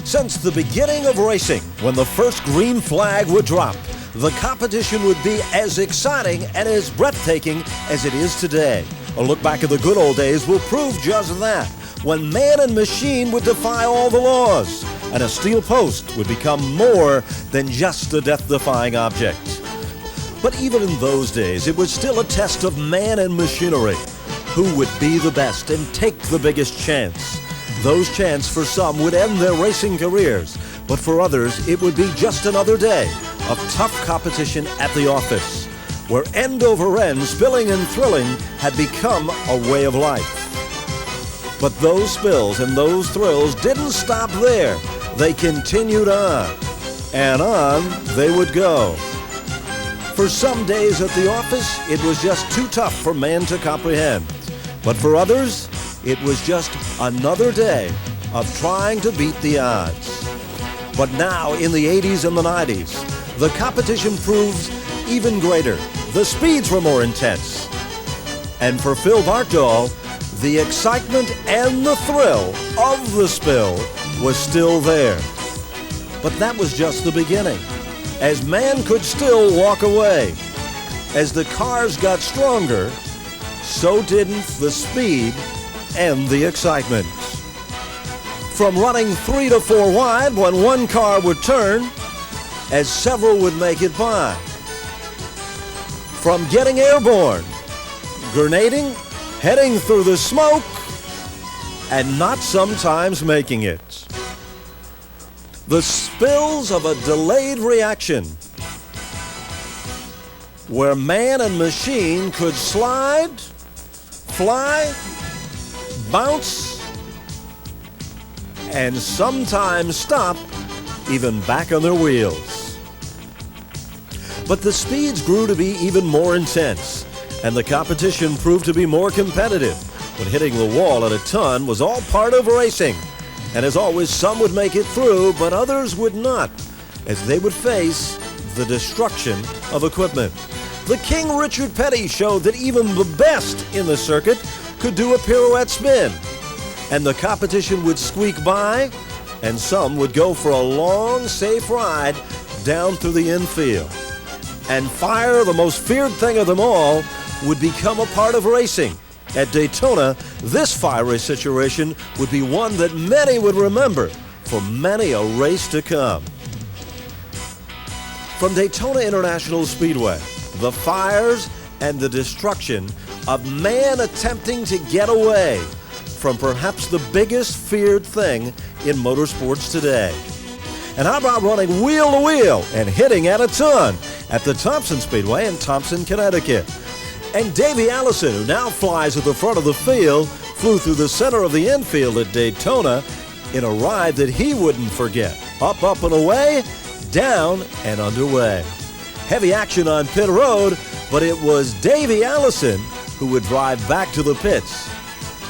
Since the beginning of racing, when the first green flag would drop, the competition would be as exciting and as breathtaking as it is today. A look back at the good old days will prove just that, when man and machine would defy all the laws, and a steel post would become more than just a death-defying object. But even in those days, it was still a test of man and machinery. Who would be the best and take the biggest chance? Those chances for some would end their racing careers, but for others it would be just another day of tough competition at the office, where end over end, spilling and thrilling had become a way of life. But those spills and those thrills didn't stop there. They continued on, and on they would go. For some days at the office, it was just too tough for man to comprehend. But for others, it was just another day of trying to beat the odds. But now, in the 80s and the 90s, the competition proves even greater. The speeds were more intense. And for Phil Barkdahl, the excitement and the thrill of the spill was still there. But that was just the beginning, as man could still walk away. As the cars got stronger, so didn't the speed and the excitement. From running 3 to 4 wide when one car would turn, as several would make it by. From getting airborne, grenading, heading through the smoke, and not sometimes making it. The spills of a delayed reaction, where man and machine could slide, fly, bounce, and sometimes stop, even back on their wheels. But the speeds grew to be even more intense, and the competition proved to be more competitive, when hitting the wall at a ton was all part of racing. And as always, some would make it through, but others would not, as they would face the destruction of equipment. The King Richard Petty showed that even the best in the circuit could do a pirouette spin, and the competition would squeak by, and some would go for a long, safe ride down through the infield. And fire, the most feared thing of them all, would become a part of racing. At Daytona, this fiery situation would be one that many would remember for many a race to come. From Daytona International Speedway, the fires and the destruction of man attempting to get away from perhaps the biggest feared thing in motorsports today. And how about running wheel to wheel and hitting at a ton at the Thompson Speedway in Thompson, Connecticut? And Davey Allison, who now flies at the front of the field, flew through the center of the infield at Daytona in a ride that he wouldn't forget. Up, up and away, down and underway. Heavy action on pit road, but it was Davey Allison who would drive back to the pits.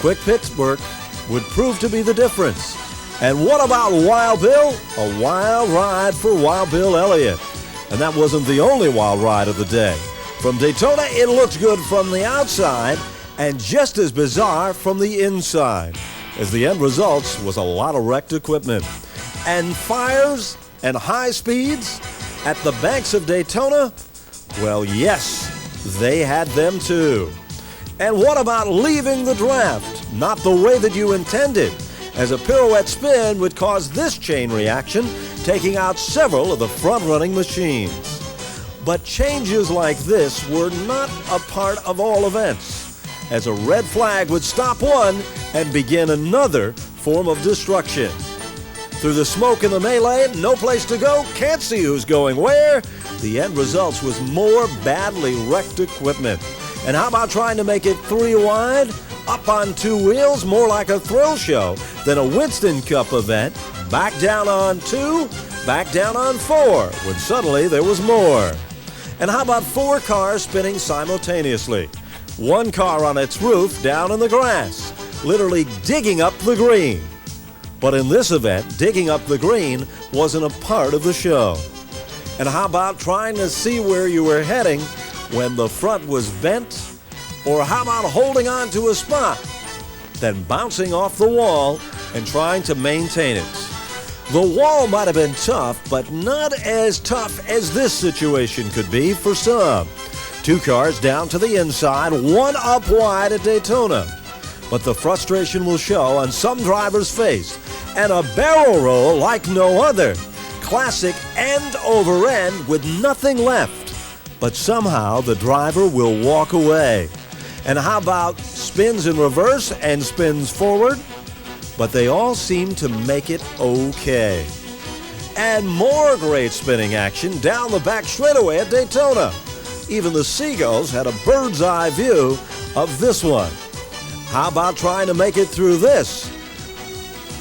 Quick pit work would prove to be the difference. And what about Wild Bill? A wild ride for Wild Bill Elliott. And that wasn't the only wild ride of the day. From Daytona, it looked good from the outside and just as bizarre from the inside, as the end results was a lot of wrecked equipment. And fires and high speeds at the banks of Daytona? Well, yes, they had them too. And what about leaving the draft? Not the way that you intended, as a pirouette spin would cause this chain reaction, taking out several of the front-running machines. But changes like this were not a part of all events, as a red flag would stop one and begin another form of destruction. Through the smoke and the melee, no place to go, can't see who's going where. The end results was more badly wrecked equipment. And how about trying to make it 3 wide? Up on 2 wheels, more like a thrill show than a Winston Cup event. Back down on 2, back down on 4, when suddenly there was more. And how about 4 cars spinning simultaneously? 1 car on its roof down in the grass, literally digging up the green. But in this event, digging up the green wasn't a part of the show. And how about trying to see where you were heading when the front was bent? Or how about holding on to a spot, then bouncing off the wall and trying to maintain it? The wall might have been tough, but not as tough as this situation could be for some. 2 cars down to the inside, 1 up wide at Daytona. But the frustration will show on some drivers' face, and a barrel roll like no other. Classic end over end with nothing left. But somehow the driver will walk away. And how about spins in reverse and spins forward? But they all seem to make it okay. And more great spinning action down the back straightaway at Daytona. Even the Seagulls had a bird's eye view of this one. How about trying to make it through this?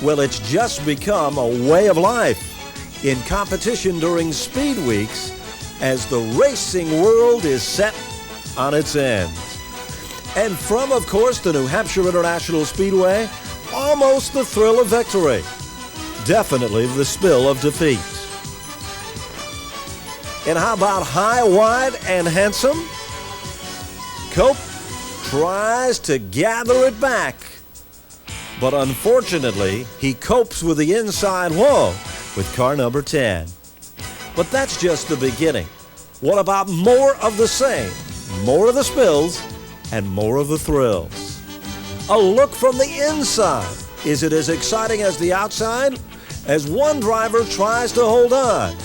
Well, it's just become a way of life in competition during speed weeks as the racing world is set on its end. And from, of course, the New Hampshire International Speedway, almost the thrill of victory. Definitely the spill of defeat. And how about high, wide, and handsome? Cope tries to gather it back. But unfortunately, he copes with the inside wall with car number 10. But that's just the beginning. What about more of the same? More of the spills and more of the thrills. A look from the inside. Is it as exciting as the outside? As one driver tries to hold on,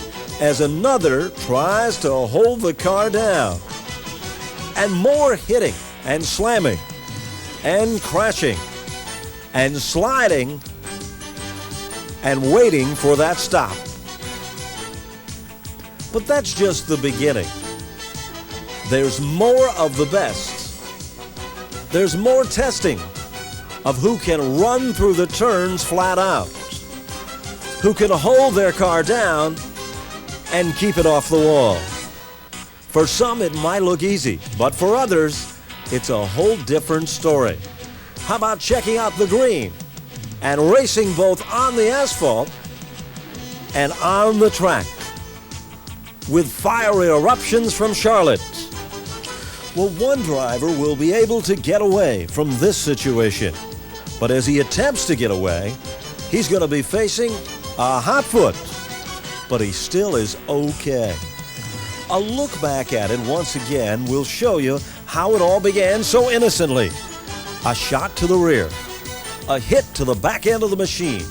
as another tries to hold the car down. And more hitting and slamming and crashing and sliding and waiting for that stop. But that's just the beginning. There's more of the best. There's more testing of who can run through the turns flat out, who can hold their car down and keep it off the wall. For some, it might look easy, but for others, it's a whole different story. How about checking out the green and racing both on the asphalt and on the track with fiery eruptions from Charlotte? Well, one driver will be able to get away from this situation. But as he attempts to get away, he's going to be facing a hot foot. But he still is okay. A look back at it once again will show you how it all began so innocently. A shot to the rear, a hit to the back end of the machine,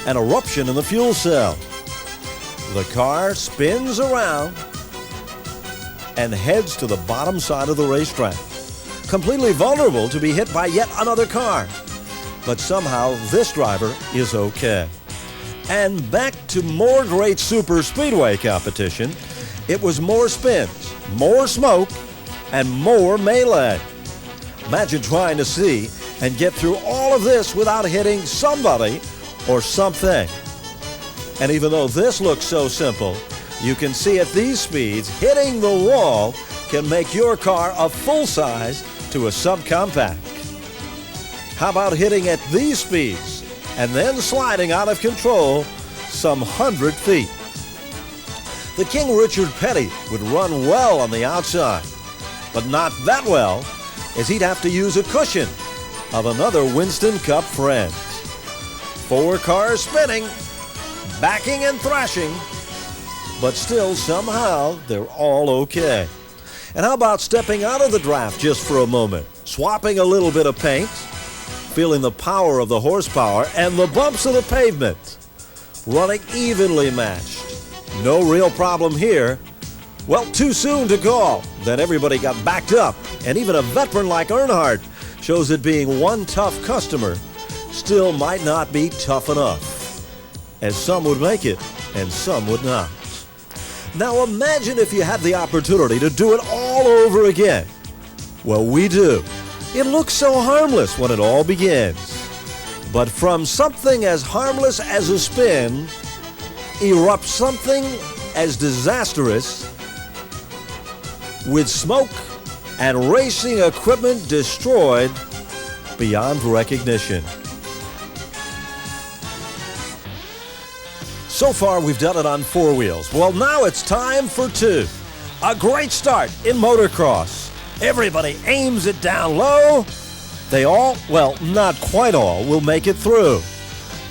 an eruption in the fuel cell. The car spins around and heads to the bottom side of the racetrack, completely vulnerable to be hit by yet another car. But somehow this driver is okay. And back to more great super speedway competition. It was more spins, more smoke, and more melee. Imagine trying to see and get through all of this without hitting somebody or something. And even though this looks so simple, you can see at these speeds, hitting the wall can make your car a full size to a subcompact. How about hitting at these speeds and then sliding out of control some 100 feet? The King Richard Petty would run well on the outside, but not that well, as he'd have to use a cushion of another Winston Cup friend. 4 cars spinning, backing and thrashing, but still somehow they're all okay. And how about stepping out of the draft just for a moment, swapping a little bit of paint, feeling the power of the horsepower and the bumps of the pavement, running evenly matched. No real problem here. Well, too soon to call. Then everybody got backed up, and even a veteran like Earnhardt shows that being one tough customer still might not be tough enough, as some would make it and some would not. Now imagine if you had the opportunity to do it all over again. Well, we do. It looks so harmless when it all begins. But from something as harmless as a spin erupts something as disastrous, with smoke and racing equipment destroyed beyond recognition. So far, we've done it on 4 wheels. Well, now it's time for 2. A great start in motocross. Everybody aims it down low. They all, well, not quite all, will make it through.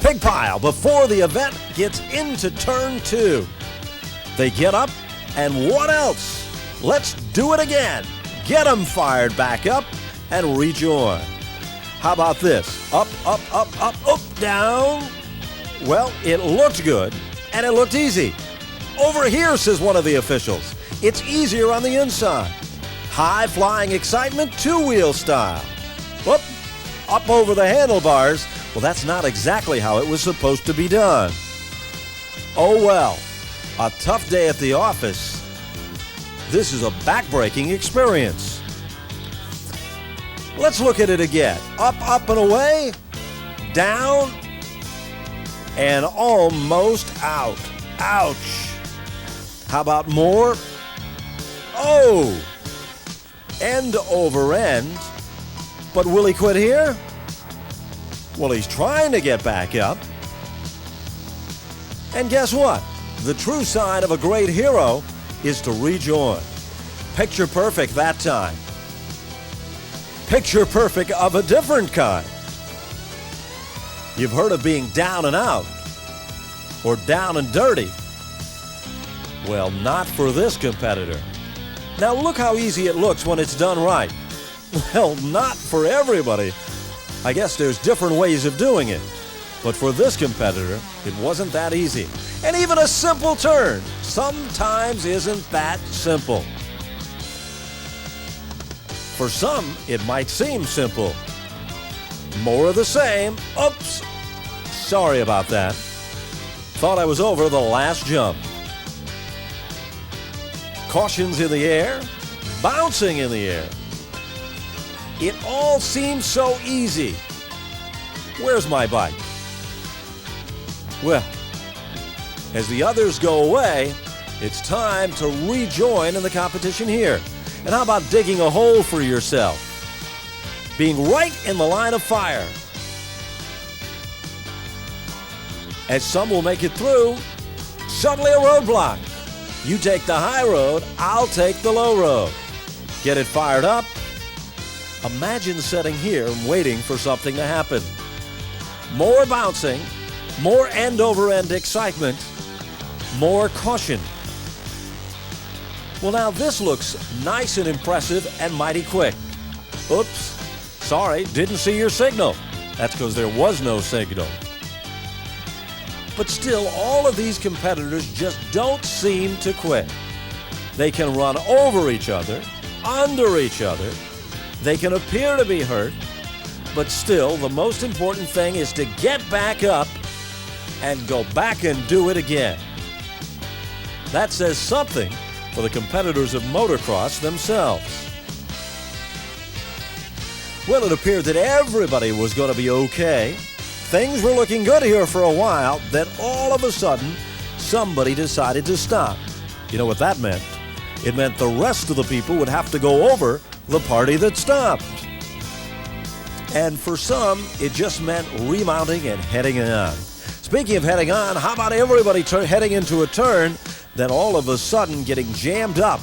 Pig pile before the event gets into turn 2. They get up, and what else? Let's do it again. Get them fired back up and rejoin. How about this? Up, up, up, up, up, down. Well, it looked good, and it looked easy. Over here, says one of the officials. It's easier on the inside. High flying excitement, two-wheel style. Whoop, up over the handlebars. Well, that's not exactly how it was supposed to be done. Oh well, a tough day at the office. This is a back-breaking experience. Let's look at it again. Up, up, and away. Down. And almost out. Ouch. How about more? Oh. End over end. But will he quit here? Well, he's trying to get back up. And guess what? The true sign of a great hero is to rejoin. Picture perfect that time. Picture perfect of a different kind. You've heard of being down and out or down and dirty. Well, not for this competitor. Now look how easy it looks when it's done right. Well, not for everybody. I guess there's different ways of doing it. But for this competitor, it wasn't that easy. And even a simple turn sometimes isn't that simple. For some, it might seem simple. More of the same. Oops. Sorry about that. Thought I was over the last jump. Cautions in the air, bouncing in the air. It all seems so easy. Where's my bike? Well, as the others go away, it's time to rejoin in the competition here. And how about digging a hole for yourself? Being right in the line of fire. As some will make it through, suddenly a roadblock. You take the high road, I'll take the low road. Get it fired up. Imagine sitting here and waiting for something to happen. More bouncing, more end-over-end excitement, more caution. Well, now this looks nice and impressive and mighty quick. Oops, sorry, didn't see your signal. That's because there was no signal. But still, all of these competitors just don't seem to quit. They can run over each other, under each other. They can appear to be hurt, but still, the most important thing is to get back up and go back and do it again. That says something for the competitors of motocross themselves. Well, it appeared that everybody was going to be okay. Things were looking good here for a while, then all of a sudden, somebody decided to stop. You know what that meant? It meant the rest of the people would have to go over the party that stopped. And for some, it just meant remounting and heading on. Speaking of heading on, how about everybody heading into a turn, then all of a sudden getting jammed up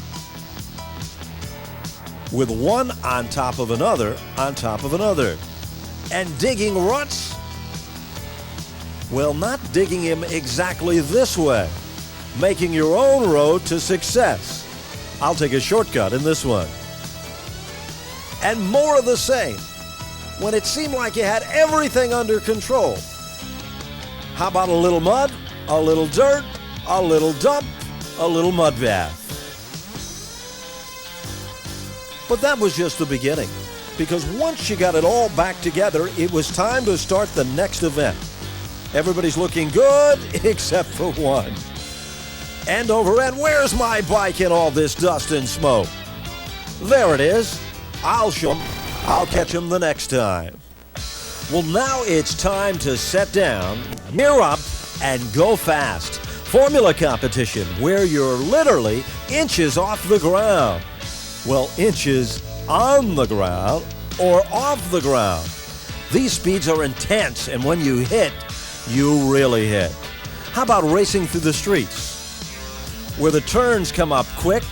with one on top of another, and digging ruts? Well, not digging him exactly this way, making your own road to success. I'll take a shortcut in this one. And more of the same, when it seemed like you had everything under control. How about a little mud, a little dirt, a little dump, a little mud bath? But that was just the beginning, because once you got it all back together, it was time to start the next event. Everybody's looking good, except for one. End over end, where's my bike in all this dust and smoke? There it is. I'll show him. I'll catch him the next time. Well, now it's time to set down, gear up, and go fast. Formula competition, where you're literally inches off the ground. Well, inches on the ground or off the ground. These speeds are intense, and when you hit, you really hit. How about racing through the streets, where the turns come up quick?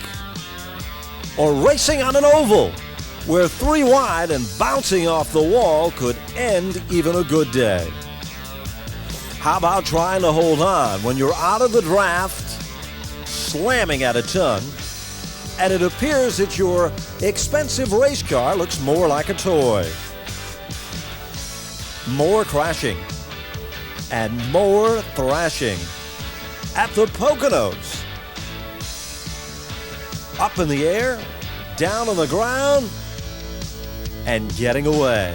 Or racing on an oval, where 3 wide and bouncing off the wall could end even a good day. How about trying to hold on when you're out of the draft, slamming at a ton, and it appears that your expensive race car looks more like a toy? More crashing and more thrashing at the Poconos. Up in the air, down on the ground, and getting away.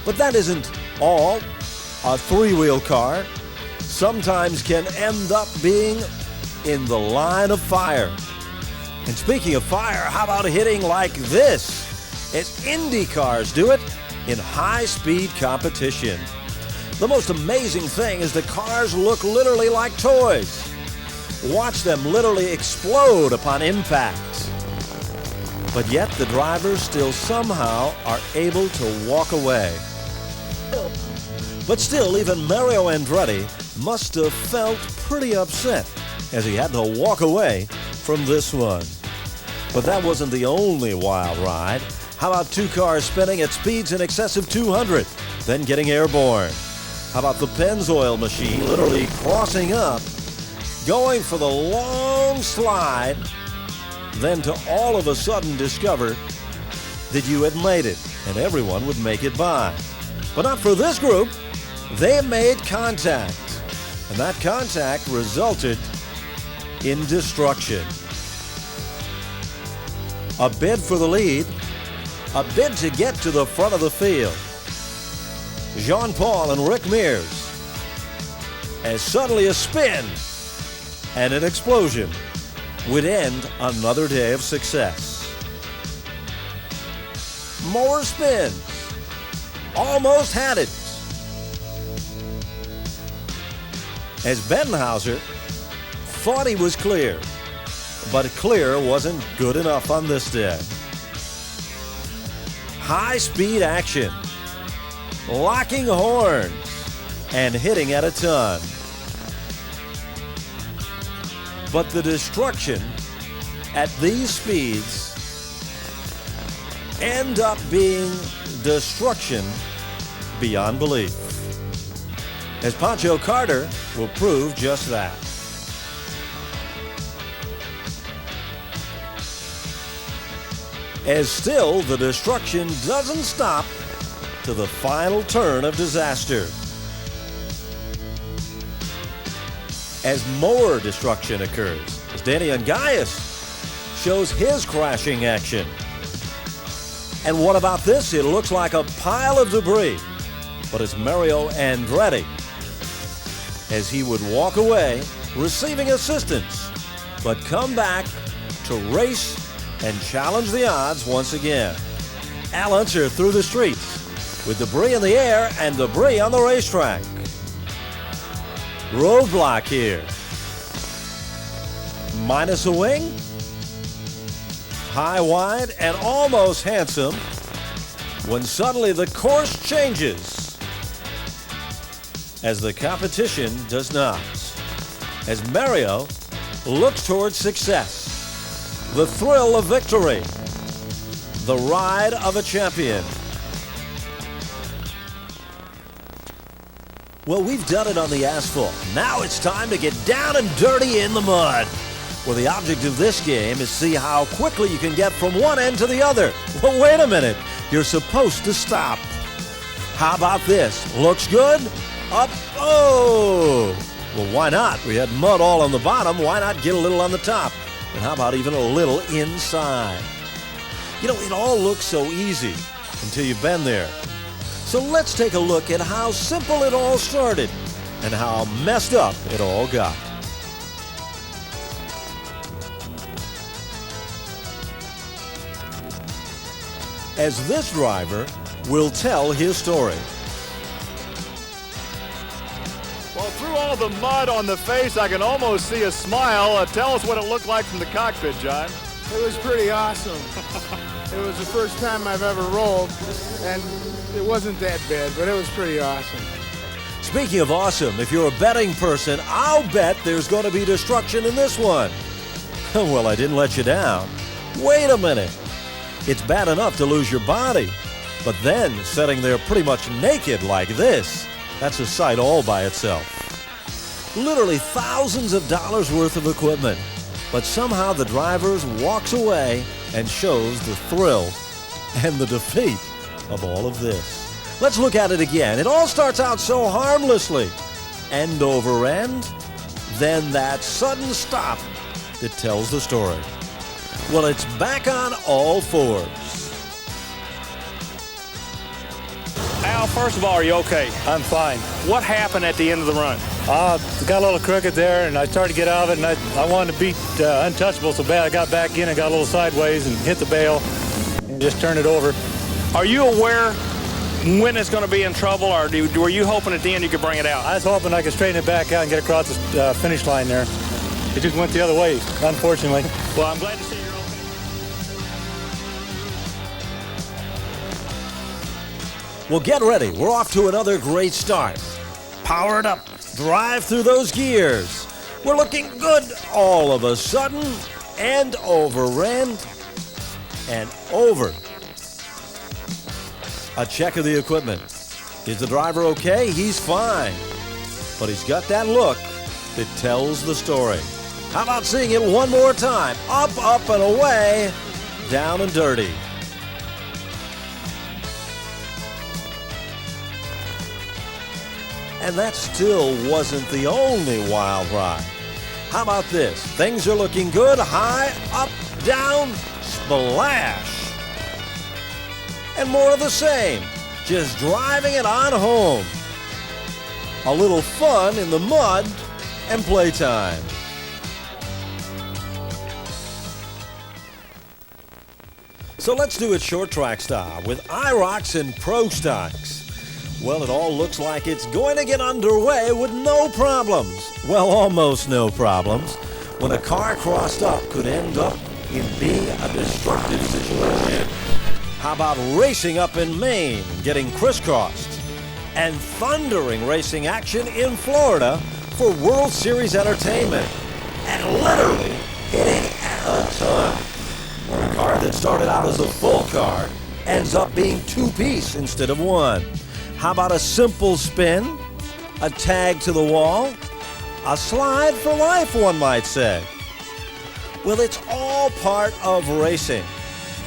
But that isn't all. A three-wheel car sometimes can end up being in the line of fire. And speaking of fire, how about hitting like this as Indy cars do it in high-speed competition? The most amazing thing is the cars look literally like toys. Watch them literally explode upon impact. But yet the drivers still somehow are able to walk away. But still, even Mario Andretti must have felt pretty upset as he had to walk away from this one. But that wasn't the only wild ride. How about two cars spinning at speeds in excess of 200, then getting airborne? How about the Pennzoil machine literally crossing up, going for the long slide, then to all of a sudden discover that you had made it and everyone would make it by. But not for this group. They made contact, and that contact resulted in destruction. A bid for the lead, a bid to get to the front of the field. Jean Paul and Rick Mears, as suddenly a spin and an explosion would end another day of success. More spins, almost had it, as Bettenhauser thought he was clear, but clear wasn't good enough on this day. High-speed action, locking horns, and hitting at a ton. But the destruction at these speeds end up being destruction beyond belief, as Pancho Carter will prove just that. As still the destruction doesn't stop to the final turn of disaster, as more destruction occurs, as Danny Ungaius shows his crashing action. And what about this? It looks like a pile of debris, but it's Mario Andretti, as he would walk away receiving assistance, but come back to race and challenge the odds once again. Al Unser through the streets with debris in the air and debris on the racetrack. Roadblock here. Minus a wing. High, wide, and almost handsome when suddenly the course changes, as the competition does not. As Mario looks towards success, the thrill of victory, the ride of a champion. Well, we've done it on the asphalt. Now it's time to get down and dirty in the mud. Well, the object of this game is to see how quickly you can get from one end to the other. Well, wait a minute. You're supposed to stop. How about this? Looks good? Up. Oh! Well, why not? We had mud all on the bottom. Why not get a little on the top? And how about even a little inside? You know, it all looks so easy until you've been there. So let's take a look at how simple it all started and how messed up it all got. As this driver will tell his story. Well, through all the mud on the face, I can almost see a smile. Tell us what it looked like from the cockpit, John. It was pretty awesome. It was the first time I've ever rolled, and it wasn't that bad, but it was pretty awesome. Speaking of awesome, if you're a betting person, I'll bet there's going to be destruction in this one. Well, I didn't let you down. Wait a minute. It's bad enough to lose your body, but then sitting there pretty much naked like this, That's a sight all by itself. Literally thousands of dollars worth of equipment. But somehow the driver walks away and shows the thrill and the defeat of all of this. Let's look at it again. It all starts out so harmlessly. End over end, then that sudden stop that tells the story. Well, it's back on all fours. Al, first of all, are you okay? I'm fine. What happened at the end of the run? Got a little crooked there, and I started to get out of it, and I wanted to beat Untouchable so bad. I got back in and got a little sideways and hit the bail and just turned it over. Are you aware when it's going to be in trouble, or were you hoping at the end you could bring it out? I was hoping I could straighten it back out and get across the finish line there. It just went the other way, unfortunately. Well, I'm glad to see you're okay. Well, get ready. We're off to another great start. Power it up. Drive through those gears. We're looking good all of a sudden. End over end and over. A check of the equipment. Is the driver okay? He's fine. But he's got that look that tells the story. How about seeing it one more time? Up, up, and away. Down and dirty. And that still wasn't the only wild ride. How about this? Things are looking good. High, up, down, splash. And more of the same. Just driving it on home. A little fun in the mud and playtime. So let's do it short track style with IROX and Pro Stocks. Well, it all looks like it's going to get underway with no problems. Well, almost no problems. When a car crossed up could end up in being a destructive situation. How about racing up in Maine and getting crisscrossed? And thundering racing action in Florida for World Series entertainment. And literally hitting a ton. Where a car that started out as a full car ends up being two-piece instead of one. How about a simple spin, a tag to the wall, a slide for life, one might say? Well, it's all part of racing.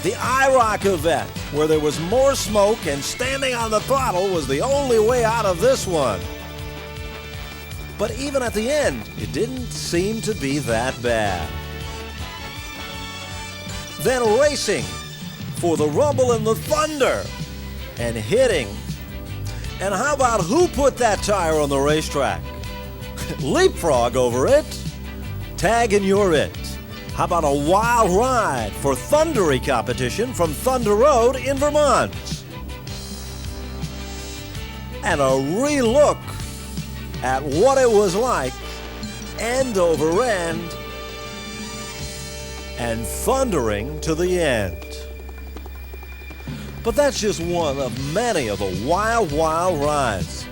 The IROC event, where there was more smoke and standing on the throttle was the only way out of this one. But even at the end, it didn't seem to be that bad. Then racing for the rumble and the thunder and hitting. And how about who put that tire on the racetrack? Leapfrog over it. Tag and you're it. How about a wild ride for thundery competition from Thunder Road in Vermont? And a re-look at what it was like end over end and thundering to the end. But that's just one of many of the wild, wild rides.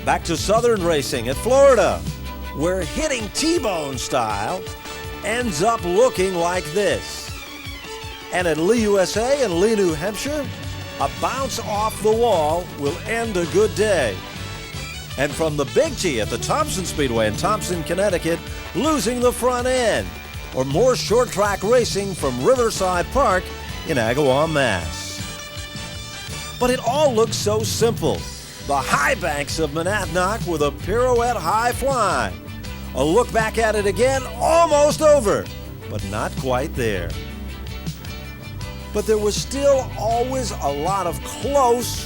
Back to Southern Racing at Florida, where hitting T-bone style ends up looking like this. And at Lee USA in Lee, New Hampshire, a bounce off the wall will end a good day. And from the Big T at the Thompson Speedway in Thompson, Connecticut, losing the front end. Or more short track racing from Riverside Park in Agawam, Mass. But it all looks so simple. The high banks of Monadnock with a pirouette high fly. A look back at it again, almost over, but not quite there. But there was still always a lot of close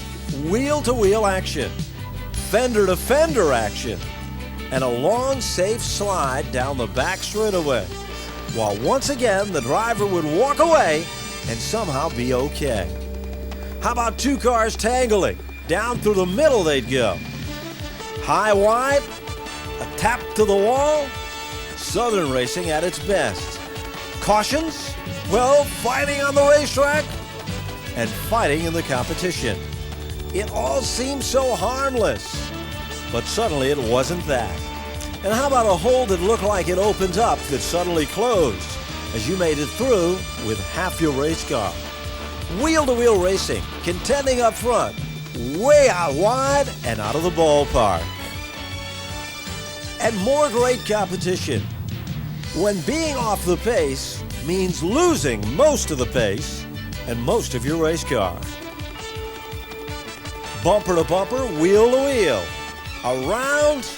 wheel-to-wheel action, fender-to-fender action, and a long, safe slide down the back straightaway, while once again the driver would walk away and somehow be okay. How about two cars tangling? Down through the middle they'd go. High wide, a tap to the wall, Southern Racing at its best. Cautions? Well, fighting on the racetrack and fighting in the competition. It all seemed so harmless, but suddenly it wasn't that. And how about a hole that looked like it opened up that suddenly closed as you made it through with half your race car? Wheel-to-wheel racing, contending up front, way out wide and out of the ballpark. And more great competition. When being off the pace means losing most of the pace and most of your race car. Bumper to bumper, wheel to wheel, around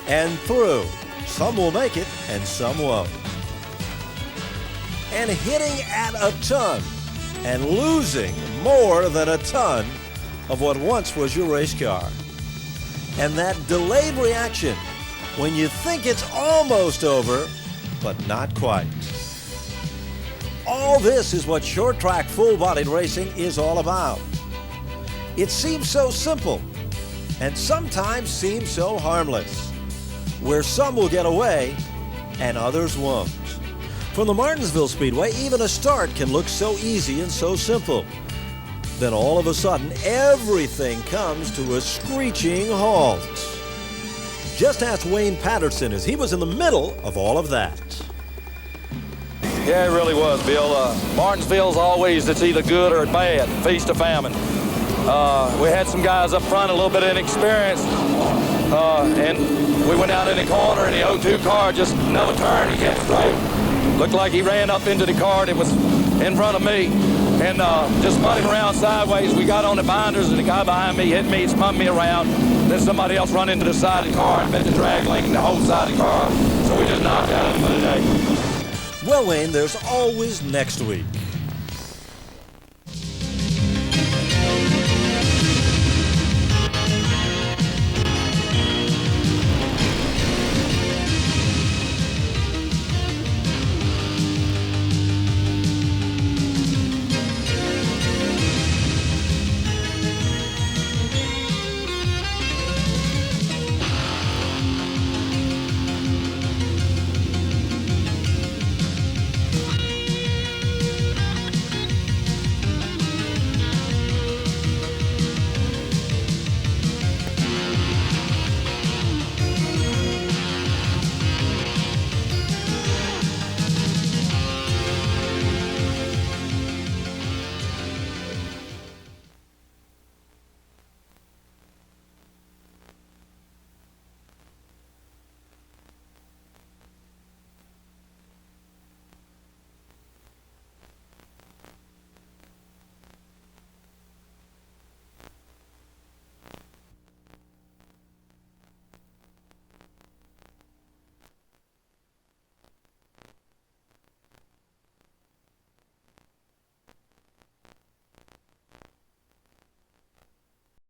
and through. Some will make it and some won't. And hitting at a ton and losing more than a ton of what once was your race car. And that delayed reaction when you think it's almost over, but not quite. All this is what short track full-bodied racing is all about. It seems so simple and sometimes seems so harmless, where some will get away and others won't. From the Martinsville Speedway, even a start can look so easy and so simple. Then all of a sudden, everything comes to a screeching halt. Just ask Wayne Patterson as he was in the middle of all of that. Yeah, it really was, Bill. Martinsville's always, it's either good or bad, feast or famine. We had some guys up front, a little bit of inexperience, and we went out in the corner, and the 02 car just no turn, he kept straight. Looked like he ran up into the car that was in front of me, and just spun it around sideways. We got on the binders, and the guy behind me hit me, spun me around. Then somebody else run into the side of the car and bent the drag link in the whole side of the car. So we just knocked out him for the day. Well, Wayne, there's always next week.